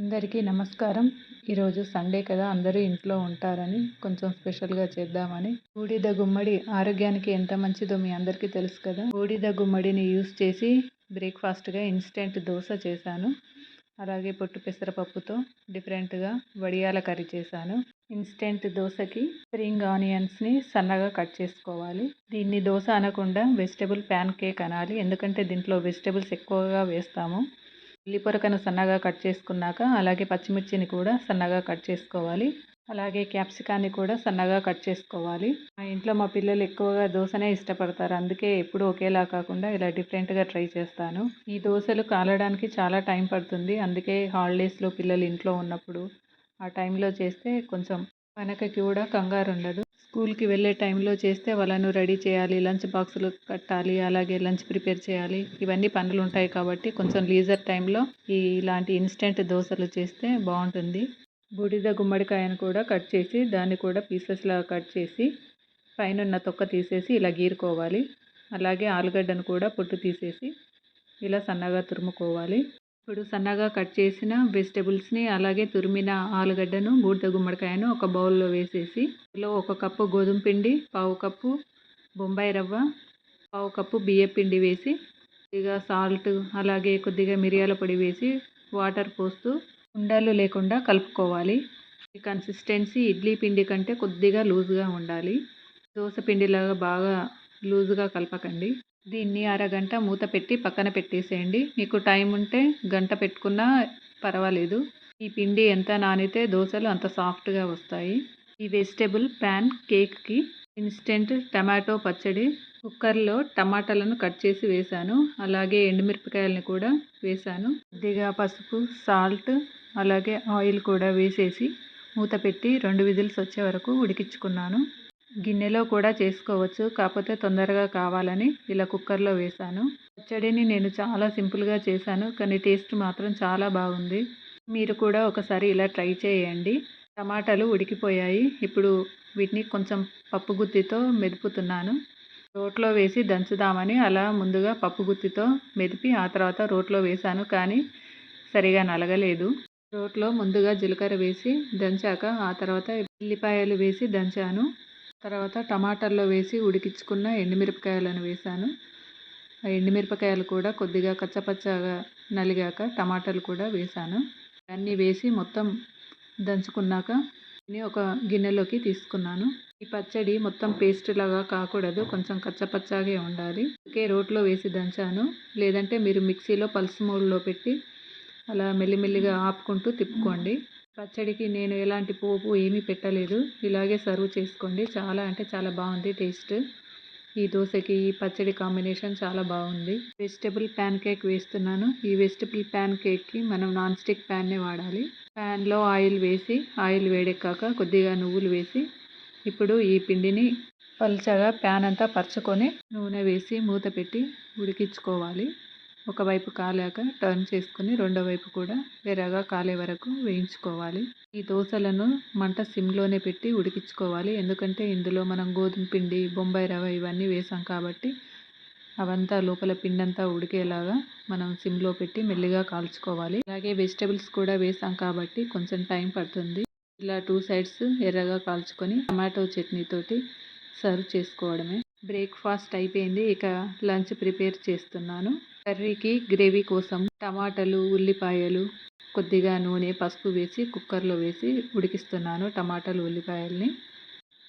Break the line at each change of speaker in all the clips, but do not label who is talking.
అందరికీ నమస్కారం. ఈరోజు సండే కదా, అందరూ ఇంట్లో ఉంటారని కొంచెం స్పెషల్‌గా చేద్దామని. బూడిద గుమ్మడి ఆరోగ్యానికి ఎంత మంచిదో మీ అందరికీ తెలుసు కదా. బూడిద గుమ్మడిని యూజ్ చేసి బ్రేక్‌ఫాస్ట్‌గా ఇన్‌స్టంట్ దోస చేశాను. అలాగే పొట్టు పెసరపప్పుతో డిఫరెంట్‌గా వడియాల కర్రీ చేశాను. ఇన్‌స్టంట్ దోసకి స్ప్రింగ్ ఆనియన్స్‌ని సన్నగా కట్ చేసుకోవాలి. దీన్ని దోస అనకుండా వెజిటబుల్ ప్యాన్ కేక్ అనాలి. ఎందుకంటే దీంట్లో వెజిటబుల్స్ ఎక్కువగా వేస్తాము. ఉల్లి పొరకను సన్నగా కట్ చేసుకున్నాక, అలాగే పచ్చిమిర్చిని కూడా సన్నగా కట్ చేసుకోవాలి. అలాగే క్యాప్సికాన్ని కూడా సన్నగా కట్ చేసుకోవాలి. మా ఇంట్లో మా పిల్లలు ఎక్కువగా దోసనే ఇష్టపడతారు. అందుకే ఎప్పుడు ఒకేలా కాకుండా ఇలా డిఫరెంట్‌గా ట్రై చేస్తాను. ఈ దోసలు కాలడానికి చాలా టైం పడుతుంది. అందుకే హాలిడేస్‌లో పిల్లలు ఇంట్లో ఉన్నప్పుడు ఆ టైంలో చేస్తే కొంచెం మనకి కూడా కంగారు ఉండదు. స్కూల్‌కి వెళ్ళే టైంలో చేస్తే వాళ్ళను రెడీ చేయాలి, లంచ్ బాక్సులు కట్టాలి, అలాగే లంచ్ ప్రిపేర్ చేయాలి. ఇవన్నీ పనులు ఉంటాయి కాబట్టి కొంచెం లీజర్ టైంలో ఇలాంటి ఇన్‌స్టంట్ దోసలు చేస్తే బాగుంటుంది. బూడిద గుమ్మడికాయను కూడా కట్ చేసి దాన్ని కూడా పీసెస్‌లాగా కట్ చేసి పైనున్న తొక్క తీసేసి ఇలా గీరుకోవాలి. అలాగే ఆలుగడ్డను కూడా పొట్టు తీసేసి ఇలా సన్నగా తురుముకోవాలి. ఇప్పుడు సన్నగా కట్ చేసిన వెజిటబుల్స్ని, అలాగే తురిమిన ఆలుగడ్డను, బూడిద గుమ్మడికాయను ఒక బౌల్లో వేసేసి ఇందులో 1 కప్పు గోధుమ పిండి, పావు కప్పు బొంబాయి రవ్వ, పావు కప్పు బియ్యం పిండి వేసి కొద్దిగా సాల్ట్, అలాగే కొద్దిగా మిరియాల పొడి వేసి వాటర్ పోస్తూ ఉండలు లేకుండా కలుపుకోవాలి. ఈ కన్సిస్టెన్సీ ఇడ్లీ పిండి కంటే కొద్దిగా లూజ్గా ఉండాలి. దోస పిండిలాగా బాగా లూజ్గా కలపకండి. దీన్ని అరగంట మూత పెట్టి పక్కన పెట్టేసేయండి. మీకు టైం ఉంటే గంట పెట్టుకున్నా పర్వాలేదు. ఈ పిండి ఎంత నానితే దోసలు అంత సాఫ్ట్‌గా వస్తాయి. ఈ వెజిటబుల్ ప్యాన్ కేక్‌కి ఇన్‌స్టంట్ టమాటో పచ్చడి. కుక్కర్‌లో టమాటాలను కట్ చేసి వేశాను. అలాగే ఎండుమిరపకాయలను కూడా వేశాను. కొద్దిగా పసుపు, సాల్ట్, అలాగే ఆయిల్ కూడా వేసేసి మూత పెట్టి 2 విజిల్స్ వచ్చే వరకు ఉడికించుకున్నాను. గిన్నెలో కూడా చేసుకోవచ్చు, కాకపోతే తొందరగా కావాలని ఇలా కుక్కర్లో వేశాను. పచ్చడిని నేను చాలా సింపుల్గా చేశాను, కానీ టేస్ట్ మాత్రం చాలా బాగుంది. మీరు కూడా ఒకసారి ఇలా ట్రై చేయండి. టమాటాలు ఉడికిపోయాయి. ఇప్పుడు వీటిని కొంచెం పప్పు గుత్తితో మెదుపుతున్నాను. రోట్లో వేసి దంచుదామని అలా ముందుగా పప్పు గుత్తితో మెదిపి ఆ తర్వాత రోట్లో వేశాను, కానీ సరిగా నలగలేదు. రోట్లో ముందుగా జీలకర్ర వేసి దంచాక ఆ తర్వాత ఉల్లిపాయలు వేసి దంచాను. తర్వాత టమాటాల్లో వేసి ఉడికించుకున్న ఎండుమిరపకాయలను వేశాను. ఆ ఎండుమిరపకాయలు కూడా కొద్దిగా కచ్చపచ్చగా నలిగాక టమాటాలు కూడా వేశాను. అన్నీ వేసి మొత్తం దంచుకున్నాక దీన్ని ఒక గిన్నెలోకి తీసుకున్నాను. ఈ పచ్చడి మొత్తం పేస్ట్ లాగా కాకూడదు, కొంచెం కచ్చపచ్చగా ఉండాలి. అందుకే రోట్లో వేసి దంచాను. లేదంటే మీరు మిక్సీలో పల్స్ మోడ్లో పెట్టి అలా మెల్లిమెల్లిగా ఆపుకుంటూ తిప్పుకోండి. పచ్చడికి నేను ఎలాంటి పోపు ఏమీ పెట్టలేదు. ఇలాగే సర్వ్ చేసుకోండి. చాలా అంటే చాలా బాగుంది టేస్ట్. ఈ దోశకి ఈ పచ్చడి కాంబినేషన్ చాలా బాగుంది. వెజిటబుల్ ప్యాన్ కేక్ వేస్తున్నాను. ఈ వెజిటబుల్ ప్యాన్ కేక్కి మనం నాన్ స్టిక్ ప్యాన్నే వాడాలి. ప్యాన్లో ఆయిల్ వేసి ఆయిల్ వేడెక్కాక కొద్దిగా నువ్వులు వేసి ఇప్పుడు ఈ పిండిని పల్చగా ప్యాన్ అంతా పరుచుకొని నూనె వేసి మూత పెట్టి ఉడికించుకోవాలి. ఒకవైపు కాలాక టర్న్ చేసుకుని రెండో వైపు కూడా ఎర్రగా కాలే వరకు వేయించుకోవాలి. ఈ దోసలను మంట సిమ్లోనే పెట్టి ఉడికించుకోవాలి. ఎందుకంటే ఇందులో మనం గోధుమ పిండి, బొంబాయి రవ్వ ఇవన్నీ వేసాం కాబట్టి అవంతా లోపల పిండి అంతా ఉడికేలాగా మనం సిమ్లో పెట్టి మెల్లిగా కాల్చుకోవాలి. అలాగే వెజిటబుల్స్ కూడా వేసాం కాబట్టి కొంచెం టైం పడుతుంది. ఇలా 2 సైడ్స్ ఎర్రగా కాల్చుకొని టమాటో చట్నీతోటి సర్వ్ చేసుకోవడమే. బ్రేక్ఫాస్ట్ అయిపోయింది. ఇక లంచ్ ప్రిపేర్ చేస్తున్నాను. కర్రీకి గ్రేవీ కోసం టమాటాలు, ఉల్లిపాయలు, కొద్దిగా నూనె, పసుపు వేసి కుక్కర్లో వేసి ఉడికిస్తున్నాను టమాటాలు, ఉల్లిపాయల్ని.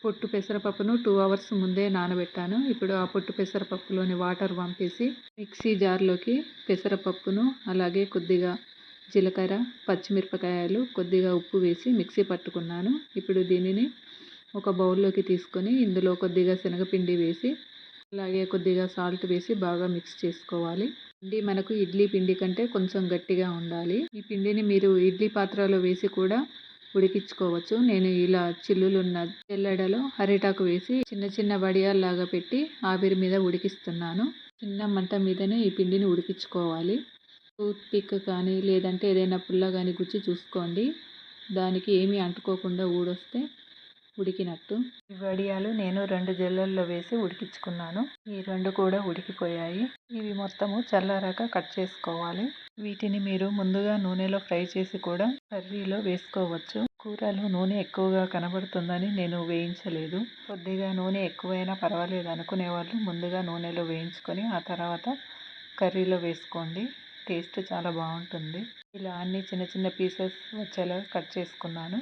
పొట్టు పెసరపప్పును 2 అవర్స్ ముందే నానబెట్టాను. ఇప్పుడు ఆ పొట్టు పెసరపప్పులోని వాటర్ వంపేసి మిక్సీ జార్లోకి పెసరపప్పును, అలాగే కొద్దిగా జీలకర్ర, పచ్చిమిరపకాయలు, కొద్దిగా ఉప్పు వేసి మిక్సీ పట్టుకున్నాను. ఇప్పుడు దీనిని ఒక బౌల్లోకి తీసుకొని ఇందులో కొద్దిగా శనగపిండి వేసి అలాగే కొద్దిగా సాల్ట్ వేసి బాగా మిక్స్ చేసుకోవాలి. పిండి మనకు ఇడ్లీ పిండి కంటే కొంచెం గట్టిగా ఉండాలి. ఈ పిండిని మీరు ఇడ్లీ పాత్రలో వేసి కూడా ఉడికించుకోవచ్చు. నేను ఇలా చిల్లులున్న జల్లెడలో అరిటాకు వేసి చిన్న చిన్న వడియాల్లాగా పెట్టి ఆవిరి మీద ఉడికిస్తున్నాను. చిన్న మంట మీదనే ఈ పిండిని ఉడికించుకోవాలి. టూత్ పిక్ కానీ లేదంటే ఏదైనా పుల్ల కానీ గుచ్చి చూసుకోండి. దానికి ఏమీ అంటుకోకుండా ఊడొస్తే ఉడికినట్టు. ఈ వడియాలు నేను 2 జల్లల్లో వేసి ఉడికించుకున్నాను. ఈ 2 కూడా ఉడికిపోయాయి. ఇవి మొత్తము చల్లారాక కట్ చేసుకోవాలి. వీటిని మీరు ముందుగా నూనెలో ఫ్రై చేసి కూడా కర్రీలో వేసుకోవచ్చు. కూరలో నూనె ఎక్కువగా కనబడుతుందని నేను వేయించలేదు. కొద్దిగా నూనె ఎక్కువైనా పర్వాలేదు అనుకునే వాళ్ళు ముందుగా నూనెలో వేయించుకొని ఆ తర్వాత కర్రీలో వేసుకోండి. టేస్ట్ చాలా బాగుంటుంది. ఇలా అన్ని చిన్న చిన్న పీసెస్ వచ్చేలా కట్ చేసుకున్నాను.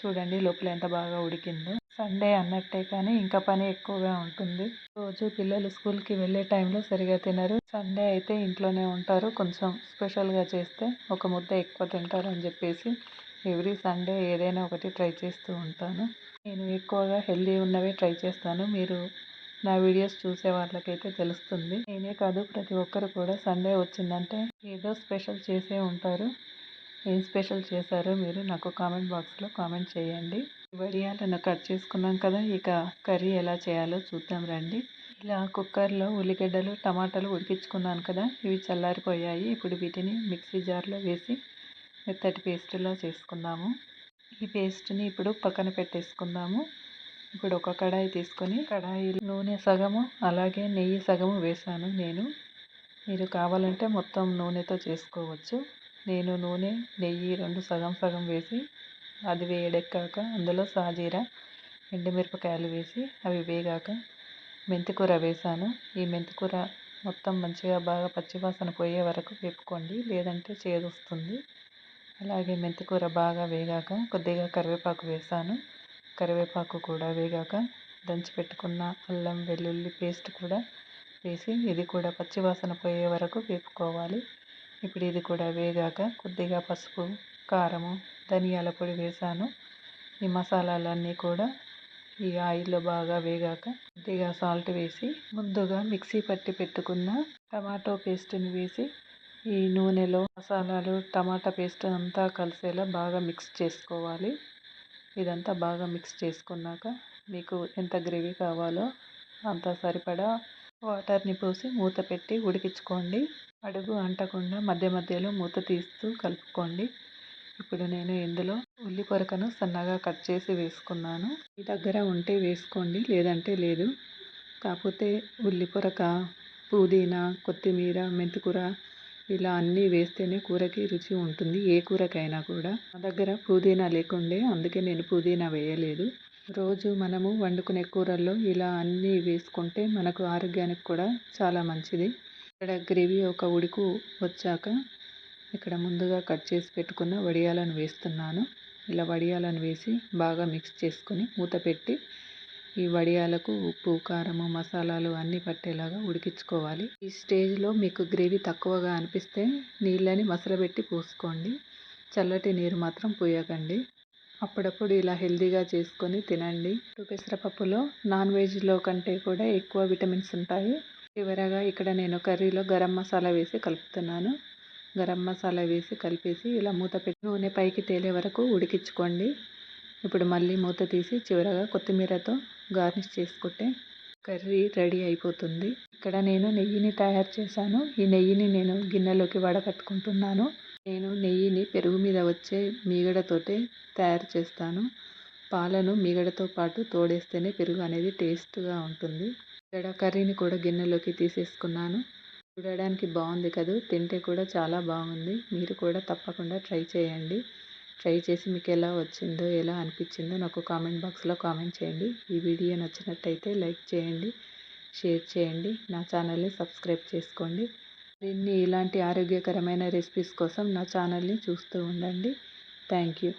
చూడండి లోపల ఎంత బాగా ఉడికిందో. సండే అన్నట్టే కానీ ఇంకా పని ఎక్కువగా ఉంటుంది. రోజు పిల్లలు స్కూల్కి వెళ్ళే టైంలో సరిగా తినరు. సండే అయితే ఇంట్లోనే ఉంటారు. కొంచెం స్పెషల్గా చేస్తే ఒక ముద్ద ఎక్కువ తింటారు అని చెప్పేసి ఎవ్రీ సండే ఏదైనా ఒకటి ట్రై చేస్తూ ఉంటాను. నేను ఎక్కువగా హెల్దీ ఉన్నవే ట్రై చేస్తాను. మీరు నా వీడియోస్ చూసే వాళ్ళకైతే తెలుస్తుంది. నేనే కాదు ప్రతి ఒక్కరు కూడా సండే వచ్చిందంటే ఏదో స్పెషల్ చేసే ఉంటారు. ఏం స్పెషల్ చేశారో మీరు నాకు కామెంట్ బాక్స్లో కామెంట్ చేయండి. వడియాలను కట్ చేసుకున్నాం కదా, ఇక కర్రీ ఎలా చేయాలో చూద్దాం రండి. ఇలా కుక్కర్లో ఉల్లిగడ్డలు టమాటాలు ఉడికించుకున్నాను కదా, ఇవి చల్లారిపోయాయి. ఇప్పుడు వీటిని మిక్సీ జార్లో వేసి మెత్తటి పేస్టులా చేసుకుందాము. ఈ పేస్ట్ని ఇప్పుడు పక్కన పెట్టేసుకుందాము. ఇప్పుడు ఒక కడాయి తీసుకొని కడాయి నూనె సగము అలాగే నెయ్యి సగము వేసాను నేను. మీరు కావాలంటే మొత్తం నూనెతో చేసుకోవచ్చు. నేను నూనె నెయ్యి 2 సగం సగం వేసి అది వేడెక్కాక అందులో సాజీరా ఎండుమిరపకాయలు వేసి అవి వేగాక మెంతికూర వేసాను. ఈ మెంతికూర మొత్తం మంచిగా బాగా పచ్చివాసన పోయే వరకు వేపుకోండి, లేదంటే చేదు వస్తుంది. అలాగే మెంతికూర బాగా వేగాక కొద్దిగా కరివేపాకు వేసాను. కరివేపాకు కూడా వేగాక దంచి పెట్టుకున్న అల్లం వెల్లుల్లి పేస్ట్ కూడా వేసి ఇది కూడా పచ్చివాసన పోయే వరకు వేపుకోవాలి. ఇప్పుడు ఇది కూడా వేగాక కొద్దిగా పసుపు కారము ధనియాల పొడి వేసాను. ఈ మసాలాలన్నీ కూడా ఈ ఆయిల్లో బాగా వేగాక కొద్దిగా సాల్ట్ వేసి ముందుగా మిక్సీ పట్టి పెట్టుకున్న టమాటో పేస్ట్ని వేసి ఈ నూనెలో మసాలాలు టమాటా పేస్ట్ అంతా కలిసేలా బాగా మిక్స్ చేసుకోవాలి. ఇదంతా బాగా మిక్స్ చేసుకున్నాక మీకు ఎంత గ్రేవీ కావాలో అంత సరిపడా వాటర్ని పోసి మూత పెట్టి ఉడికించుకోండి. అడుగు అంటకుండా మధ్య మధ్యలో మూత తీస్తూ కలుపుకోండి. ఇప్పుడు నేను ఇందులో ఉల్లి పొరకను సన్నగా కట్ చేసి వేసుకున్నాను. మీ దగ్గర ఉంటే వేసుకోండి, లేదంటే లేదు. కాకపోతే ఉల్లి పొరక పుదీనా కొత్తిమీర మెంతికూర ఇలా అన్నీ వేస్తేనే కూరకి రుచి ఉంటుంది, ఏ కూరకైనా కూడా. నా దగ్గర పుదీనా లేకుండే అందుకే నేను పుదీనా వేయలేదు. రోజు మనము వండుకునే కూరల్లో ఇలా అన్నీ వేసుకుంటే మనకు ఆరోగ్యానికి కూడా చాలా మంచిది. ఇక్కడ గ్రేవీ ఒక ఉడుకు వచ్చాక ఇక్కడ ముందుగా కట్ చేసి పెట్టుకున్న వడియాలను వేస్తున్నాను. ఇలా వడియాలను వేసి బాగా మిక్స్ చేసుకొని మూత పెట్టి ఈ వడియాలకు ఉప్పు కారము మసాలాలు అన్నీ పట్టేలాగా ఉడికించుకోవాలి. ఈ స్టేజ్లో మీకు గ్రేవీ తక్కువగా అనిపిస్తే నీళ్ళని మసలబెట్టి పోసుకోండి. చల్లటి నీరు మాత్రం పోయకండి. అప్పుడప్పుడు ఇలా హెల్తీగా చేసుకొని తినండి. పెసరపప్పులో నాన్ వెజ్లో కంటే కూడా ఎక్కువ విటమిన్స్ ఉంటాయి. చివరగా ఇక్కడ నేను కర్రీలో గరం మసాలా వేసి కలుపుతున్నాను. గరం మసాలా వేసి కలిపేసి ఇలా మూత పెట్టి నూనె పైకి తేలే వరకు ఉడికించుకోండి. ఇప్పుడు మళ్ళీ మూత తీసి చివరగా కొత్తిమీరతో గార్నిష్ చేసుకుంటే కర్రీ రెడీ అయిపోతుంది. ఇక్కడ నేను నెయ్యిని తయారు చేశాను. ఈ నెయ్యిని నేను గిన్నెలోకి వడకట్టుకుంటున్నాను. నేను నెయ్యిని పెరుగు మీద వచ్చే మీగడతోటే తయారు చేస్తాను. పాలను మీగడతో పాటు తోడేస్తేనే పెరుగు అనేది టేస్ట్గా ఉంటుంది. ఇక్కడ కర్రీని కూడా గిన్నెలోకి తీసేసుకున్నాను. చూడడానికి బాగుంది కదా, తింటే కూడా చాలా బాగుంది. మీరు కూడా తప్పకుండా ట్రై చేయండి. ట్రై చేసి మీకు ఎలా వచ్చిందో ఎలా అనిపించిందో నాకు కామెంట్ బాక్స్లో కామెంట్ చేయండి. ఈ వీడియో నచ్చినట్టయితే లైక్ చేయండి, షేర్ చేయండి, నా ఛానల్ని సబ్స్క్రైబ్ చేసుకోండి. ఇలాంటి ఆరోగ్యకరమైన రెసిపీస్ కోసం నా ఛానల్ని చూస్తూ ఉండండి. Thank you.